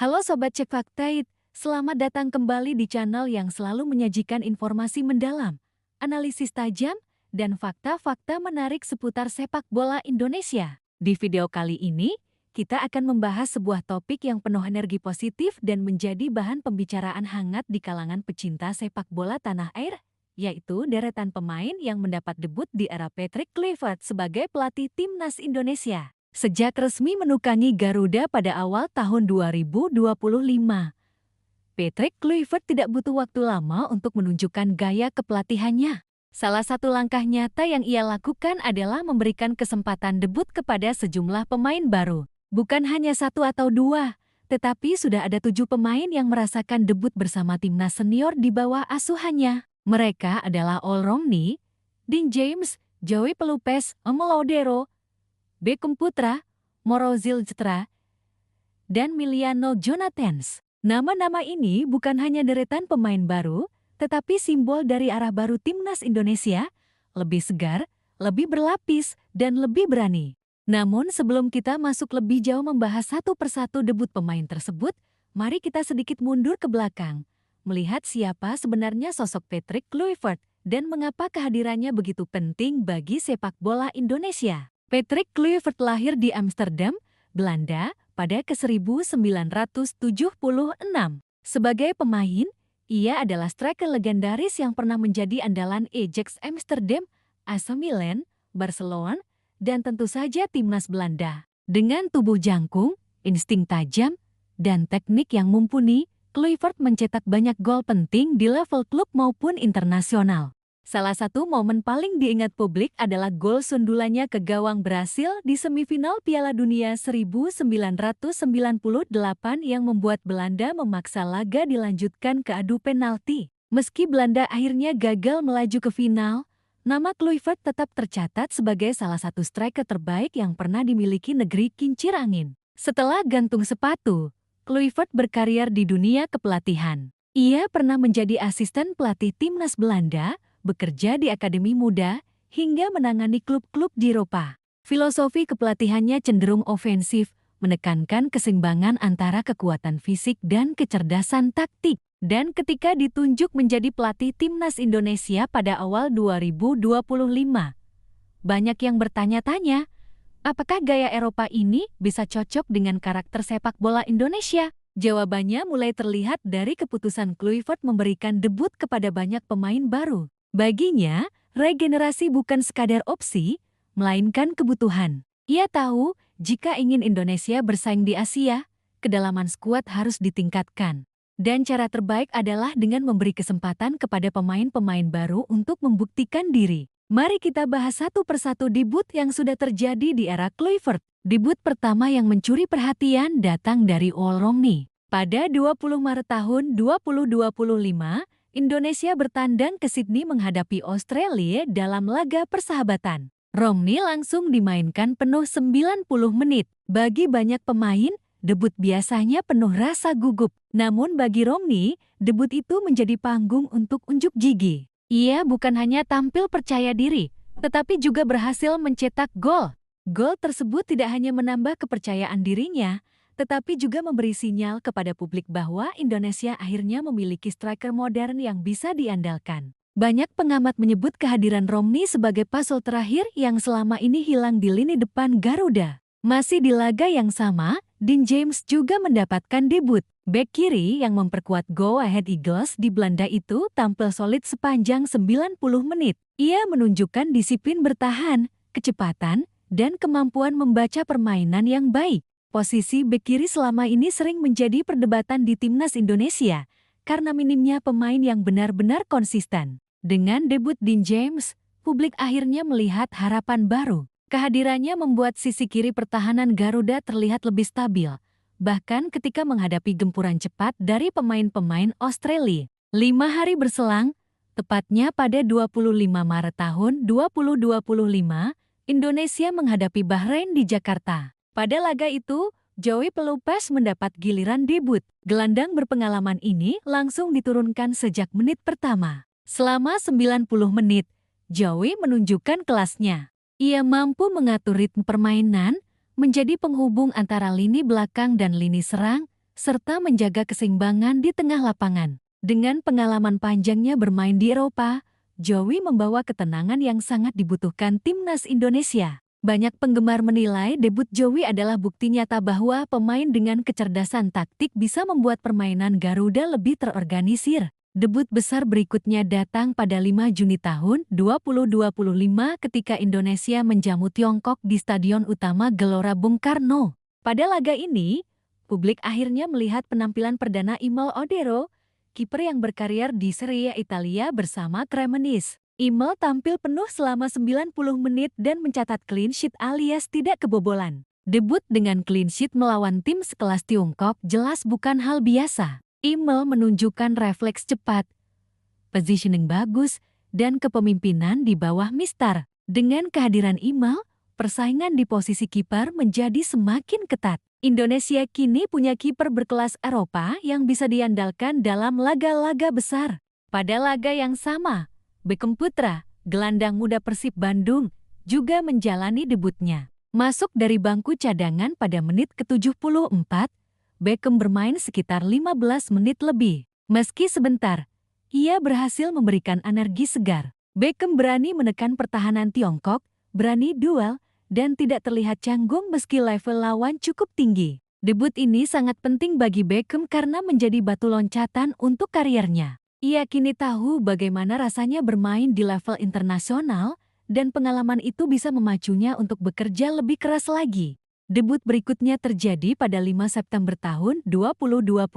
Halo Sobat Cek Faktaid, selamat datang kembali di channel yang selalu menyajikan informasi mendalam, analisis tajam, dan fakta-fakta menarik seputar sepak bola Indonesia. Di video kali ini, kita akan membahas sebuah topik yang penuh energi positif dan menjadi bahan pembicaraan hangat di kalangan pecinta sepak bola tanah air, yaitu deretan pemain yang mendapat debut di era Patrick Kluivert sebagai pelatih timnas Indonesia. Sejak resmi menukangi Garuda pada awal tahun 2025, Patrick Kluivert tidak butuh waktu lama untuk menunjukkan gaya kepelatihannya. Salah satu langkah nyata yang ia lakukan adalah memberikan kesempatan debut kepada sejumlah pemain baru. Bukan hanya satu atau dua, tetapi sudah ada 7 pemain yang merasakan debut bersama timnas senior di bawah asuhannya. Mereka adalah All Romney, Dean James, Joey Pelupes, Omolodero, Beckham Putra, Morozil Cetra, dan Miliano Jonathans. Nama-nama ini bukan hanya deretan pemain baru, tetapi simbol dari arah baru timnas Indonesia, lebih segar, lebih berlapis, dan lebih berani. Namun sebelum kita masuk lebih jauh membahas satu persatu debut pemain tersebut, mari kita sedikit mundur ke belakang, melihat siapa sebenarnya sosok Patrick Kluivert dan mengapa kehadirannya begitu penting bagi sepak bola Indonesia. Patrick Kluivert lahir di Amsterdam, Belanda, pada ke-1976. Sebagai pemain, ia adalah striker legendaris yang pernah menjadi andalan Ajax Amsterdam, AC Milan, Barcelona, dan tentu saja timnas Belanda. Dengan tubuh jangkung, insting tajam, dan teknik yang mumpuni, Kluivert mencetak banyak gol penting di level klub maupun internasional. Salah satu momen paling diingat publik adalah gol sundulannya ke gawang Brasil di semifinal Piala Dunia 1998 yang membuat Belanda memaksa laga dilanjutkan ke adu penalti. Meski Belanda akhirnya gagal melaju ke final, nama Kluivert tetap tercatat sebagai salah satu striker terbaik yang pernah dimiliki negeri kincir angin. Setelah gantung sepatu, Kluivert berkarier di dunia kepelatihan. Ia pernah menjadi asisten pelatih timnas Belanda, bekerja di akademi muda, hingga menangani klub-klub di Eropa. Filosofi kepelatihannya cenderung ofensif, menekankan keseimbangan antara kekuatan fisik dan kecerdasan taktik. Dan ketika ditunjuk menjadi pelatih timnas Indonesia pada awal 2025, banyak yang bertanya-tanya, apakah gaya Eropa ini bisa cocok dengan karakter sepak bola Indonesia? Jawabannya mulai terlihat dari keputusan Kluivert memberikan debut kepada banyak pemain baru. Baginya, regenerasi bukan sekadar opsi, melainkan kebutuhan. Ia tahu, jika ingin Indonesia bersaing di Asia, kedalaman skuad harus ditingkatkan. Dan cara terbaik adalah dengan memberi kesempatan kepada pemain-pemain baru untuk membuktikan diri. Mari kita bahas satu persatu debut yang sudah terjadi di era Kluivert. Debut pertama yang mencuri perhatian datang dari All Romney. Pada 20 Maret tahun 2025, Indonesia bertandang ke Sydney menghadapi Australia dalam laga persahabatan. Romney langsung dimainkan penuh 90 menit. Bagi banyak pemain, debut biasanya penuh rasa gugup. Namun bagi Romney, debut itu menjadi panggung untuk unjuk gigi. Ia bukan hanya tampil percaya diri, tetapi juga berhasil mencetak gol. Gol tersebut tidak hanya menambah kepercayaan dirinya, tetapi juga memberi sinyal kepada publik bahwa Indonesia akhirnya memiliki striker modern yang bisa diandalkan. Banyak pengamat menyebut kehadiran Romney sebagai puzzle terakhir yang selama ini hilang di lini depan Garuda. Masih di laga yang sama, Dean James juga mendapatkan debut. Bek kiri yang memperkuat Go Ahead Eagles di Belanda itu tampil solid sepanjang 90 menit. Ia menunjukkan disiplin bertahan, kecepatan, dan kemampuan membaca permainan yang baik. Posisi bek kiri selama ini sering menjadi perdebatan di timnas Indonesia karena minimnya pemain yang benar-benar konsisten. Dengan debut Dean James, publik akhirnya melihat harapan baru. Kehadirannya membuat sisi kiri pertahanan Garuda terlihat lebih stabil, bahkan ketika menghadapi gempuran cepat dari pemain-pemain Australia. 5 hari berselang, tepatnya pada 25 Maret tahun 2025, Indonesia menghadapi Bahrain di Jakarta. Pada laga itu, Joey Pelupes mendapat giliran debut. Gelandang berpengalaman ini langsung diturunkan sejak menit pertama. Selama 90 menit, Joey menunjukkan kelasnya. Ia mampu mengatur ritme permainan, menjadi penghubung antara lini belakang dan lini serang, serta menjaga keseimbangan di tengah lapangan. Dengan pengalaman panjangnya bermain di Eropa, Joey membawa ketenangan yang sangat dibutuhkan timnas Indonesia. Banyak penggemar menilai debut Joey adalah bukti nyata bahwa pemain dengan kecerdasan taktik bisa membuat permainan Garuda lebih terorganisir. Debut besar berikutnya datang pada 5 Juni tahun 2025 ketika Indonesia menjamu Tiongkok di Stadion Utama Gelora Bung Karno. Pada laga ini, publik akhirnya melihat penampilan perdana Imel Odero, kiper yang berkarir di Serie A Italia bersama Cremonese. Imel tampil penuh selama 90 menit dan mencatat clean sheet alias tidak kebobolan. Debut dengan clean sheet melawan tim sekelas Tiongkok jelas bukan hal biasa. Imel menunjukkan refleks cepat, positioning bagus, dan kepemimpinan di bawah Mister. Dengan kehadiran Imel, persaingan di posisi kiper menjadi semakin ketat. Indonesia kini punya kiper berkelas Eropa yang bisa diandalkan dalam laga-laga besar. Pada laga yang sama, Beckham Putra, gelandang muda Persib Bandung, juga menjalani debutnya. Masuk dari bangku cadangan pada menit ke-74, Beckham bermain sekitar 15 menit lebih. Meski sebentar, ia berhasil memberikan energi segar. Beckham berani menekan pertahanan Tiongkok, berani duel, dan tidak terlihat canggung meski level lawan cukup tinggi. Debut ini sangat penting bagi Beckham karena menjadi batu loncatan untuk karirnya. Ia kini tahu bagaimana rasanya bermain di level internasional, dan pengalaman itu bisa memacunya untuk bekerja lebih keras lagi. Debut berikutnya terjadi pada 5 September tahun 2025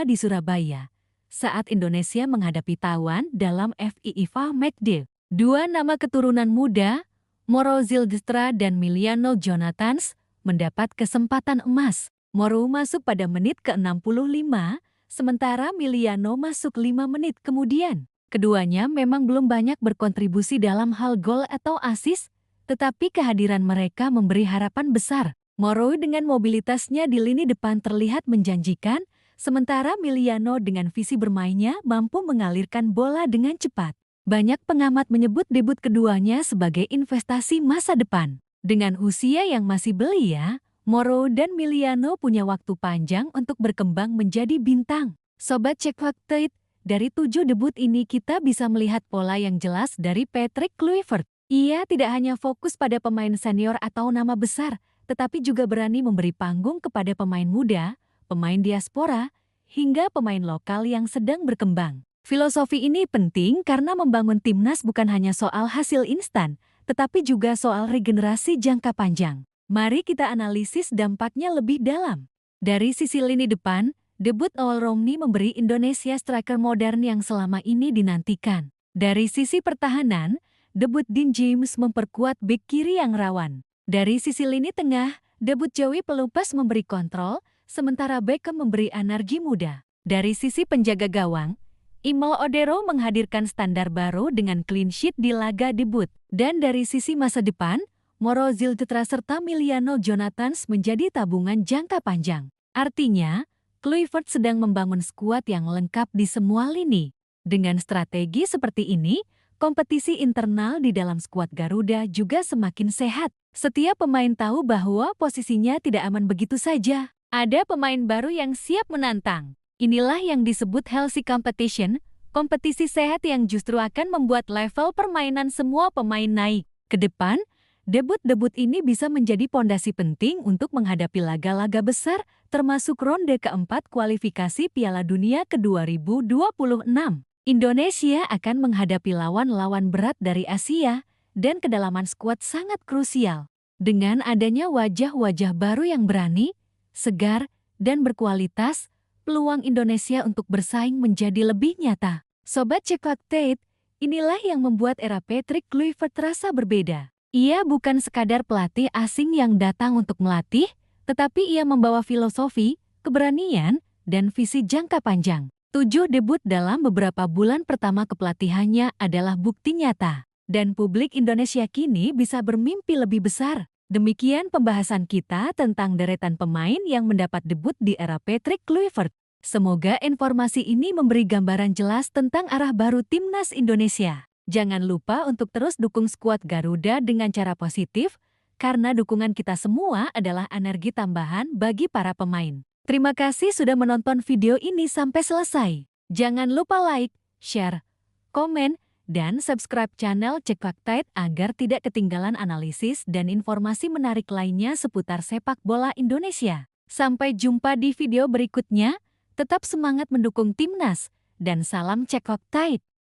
di Surabaya, saat Indonesia menghadapi Taiwan dalam FIFA Matchday. Dua nama keturunan muda, Moro Zylstra dan Miliano Jonathans, mendapat kesempatan emas. Moro masuk pada menit ke-65, sementara Miliano masuk 5 menit kemudian. Keduanya memang belum banyak berkontribusi dalam hal gol atau assist, tetapi kehadiran mereka memberi harapan besar. Moro dengan mobilitasnya di lini depan terlihat menjanjikan, sementara Miliano dengan visi bermainnya mampu mengalirkan bola dengan cepat. Banyak pengamat menyebut debut keduanya sebagai investasi masa depan. Dengan usia yang masih belia, Moro dan Miliano punya waktu panjang untuk berkembang menjadi bintang. Sobat Cek Fakta, dari 7 debut ini kita bisa melihat pola yang jelas dari Patrick Kluivert. Ia tidak hanya fokus pada pemain senior atau nama besar, tetapi juga berani memberi panggung kepada pemain muda, pemain diaspora, hingga pemain lokal yang sedang berkembang. Filosofi ini penting karena membangun timnas bukan hanya soal hasil instan, tetapi juga soal regenerasi jangka panjang. Mari kita analisis dampaknya lebih dalam. Dari sisi lini depan, debut Awal Romney memberi Indonesia striker modern yang selama ini dinantikan. Dari sisi pertahanan, debut Dean James memperkuat bek kiri yang rawan. Dari sisi lini tengah, debut Joey Pelupas memberi kontrol, sementara Beckham memberi energi muda. Dari sisi penjaga gawang, Imel Odero menghadirkan standar baru dengan clean sheet di laga debut. Dan dari sisi masa depan, Moro Zylstra serta Miliano Jonathans menjadi tabungan jangka panjang. Artinya, Kluivert sedang membangun skuad yang lengkap di semua lini. Dengan strategi seperti ini, kompetisi internal di dalam skuad Garuda juga semakin sehat. Setiap pemain tahu bahwa posisinya tidak aman begitu saja. Ada pemain baru yang siap menantang. Inilah yang disebut healthy competition, kompetisi sehat yang justru akan membuat level permainan semua pemain naik. Ke depan, debut-debut ini bisa menjadi pondasi penting untuk menghadapi laga-laga besar, termasuk ronde keempat kualifikasi Piala Dunia ke-2026. Indonesia akan menghadapi lawan-lawan berat dari Asia, dan kedalaman skuad sangat krusial. Dengan adanya wajah-wajah baru yang berani, segar, dan berkualitas, peluang Indonesia untuk bersaing menjadi lebih nyata. Sobat Cek Fakta, inilah yang membuat era Patrick Kluivert terasa berbeda. Ia bukan sekadar pelatih asing yang datang untuk melatih, tetapi ia membawa filosofi, keberanian, dan visi jangka panjang. 7 debut dalam beberapa bulan pertama kepelatihannya adalah bukti nyata. Dan publik Indonesia kini bisa bermimpi lebih besar. Demikian pembahasan kita tentang deretan pemain yang mendapat debut di era Patrick Kluivert. Semoga informasi ini memberi gambaran jelas tentang arah baru timnas Indonesia. Jangan lupa untuk terus dukung skuad Garuda dengan cara positif, karena dukungan kita semua adalah energi tambahan bagi para pemain. Terima kasih sudah menonton video ini sampai selesai. Jangan lupa like, share, komen, dan subscribe channel Cek Fakta agar tidak ketinggalan analisis dan informasi menarik lainnya seputar sepak bola Indonesia. Sampai jumpa di video berikutnya, tetap semangat mendukung timnas, dan salam Cek Fakta.